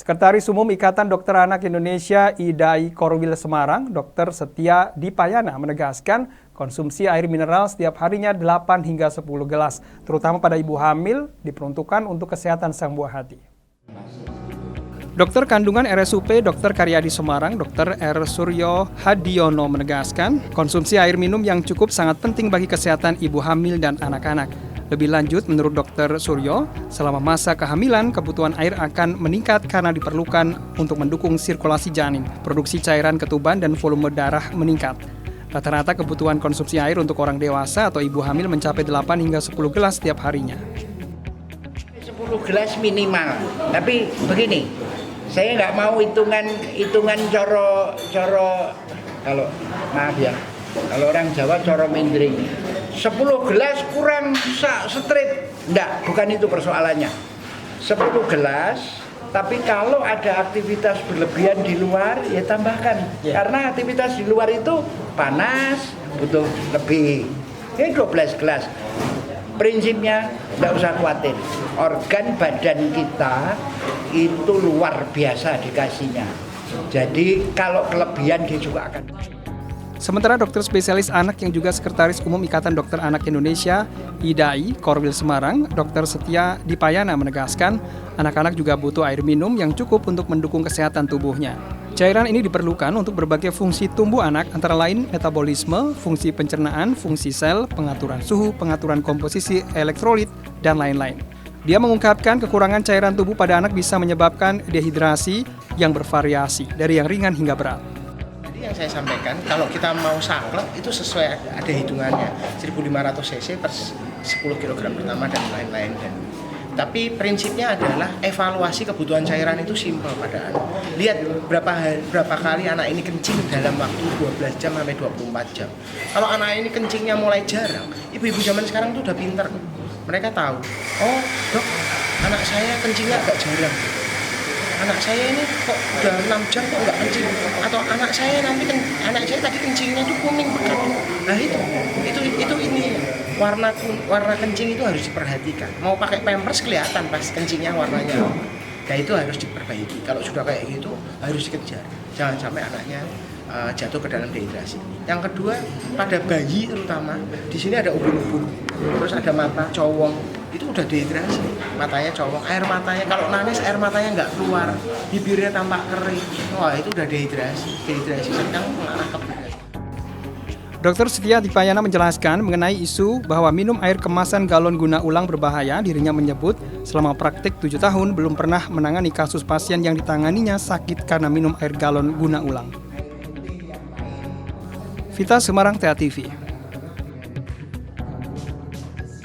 Sekretaris Umum Ikatan Dokter Anak Indonesia IDAI Korwil Semarang, Dr. Setia Dipayana menegaskan konsumsi air mineral setiap harinya 8 hingga 10 gelas, terutama pada ibu hamil, diperuntukkan untuk kesehatan sang buah hati. Dokter kandungan RSUP Dr. Karyadi Semarang, Dr. R. Suryo Hadiono menegaskan konsumsi air minum yang cukup sangat penting bagi kesehatan ibu hamil dan anak-anak. Lebih lanjut, menurut Dr. Suryo, selama masa kehamilan, kebutuhan air akan meningkat karena diperlukan untuk mendukung sirkulasi janin, produksi cairan ketuban, dan volume darah meningkat. Rata-rata kebutuhan konsumsi air untuk orang dewasa atau ibu hamil mencapai 8 hingga 10 gelas setiap harinya. 10 gelas minimal, tapi begini, saya nggak mau hitungan coro kalau maaf ya, kalau orang Jawa coro mindring. 10 gelas kurang straight. Enggak, bukan itu persoalannya. 10 gelas, tapi kalau ada aktivitas berlebihan di luar, ya tambahkan. Karena aktivitas di luar itu panas, butuh lebih. Ini 12 gelas. Prinsipnya, enggak usah khawatir. Organ badan kita itu luar biasa dikasihnya. Jadi kalau kelebihan dia juga akan. Sementara dokter spesialis anak yang juga Sekretaris Umum Ikatan Dokter Anak Indonesia IDAI Korwil Semarang, Dr. Setia Dipayana menegaskan anak-anak juga butuh air minum yang cukup untuk mendukung kesehatan tubuhnya. Cairan ini diperlukan untuk berbagai fungsi tumbuh anak, antara lain metabolisme, fungsi pencernaan, fungsi sel, pengaturan suhu, pengaturan komposisi elektrolit, dan lain-lain. Dia mengungkapkan kekurangan cairan tubuh pada anak bisa menyebabkan dehidrasi yang bervariasi dari yang ringan hingga berat. Yang saya sampaikan, kalau kita mau saklek itu sesuai ada hitungannya 1500 cc per 10 kg pertama dan lain-lain. Tapi prinsipnya adalah evaluasi kebutuhan cairan itu simpel pada anak. Lihat berapa kali anak ini kencing dalam waktu 12 jam sampai 24 jam. Kalau anak ini kencingnya mulai jarang, ibu-ibu zaman sekarang tuh udah pinter. Mereka tahu, oh dok, anak saya kencingnya agak jarang. Anak saya ini kok udah 6 jam kok nggak kencing, atau anak saya tadi kencingnya tuh kuning pekat. Nah itu ini warna kencing itu harus diperhatikan. Mau pakai pampers kelihatan pas kencingnya warnanya. Nah itu harus diperbaiki. Kalau sudah kayak gitu harus dikejar. Jangan sampai anaknya jatuh ke dalam dehidrasi. Yang kedua, pada bayi terutama di sini ada ubun-ubun, terus ada mata cowong, itu udah dehidrasi. Matanya cowong, air matanya kalau nangis air matanya nggak keluar, bibirnya tampak kering, wah itu udah dehidrasi sedang mengarah ke dehidrasi. Dr. Setia Dipayana menjelaskan mengenai isu bahwa minum air kemasan galon guna ulang berbahaya. Dirinya menyebut selama praktik 7 tahun belum pernah menangani kasus pasien yang ditanganinya sakit karena minum air galon guna ulang. Vita Semarang, TA TV.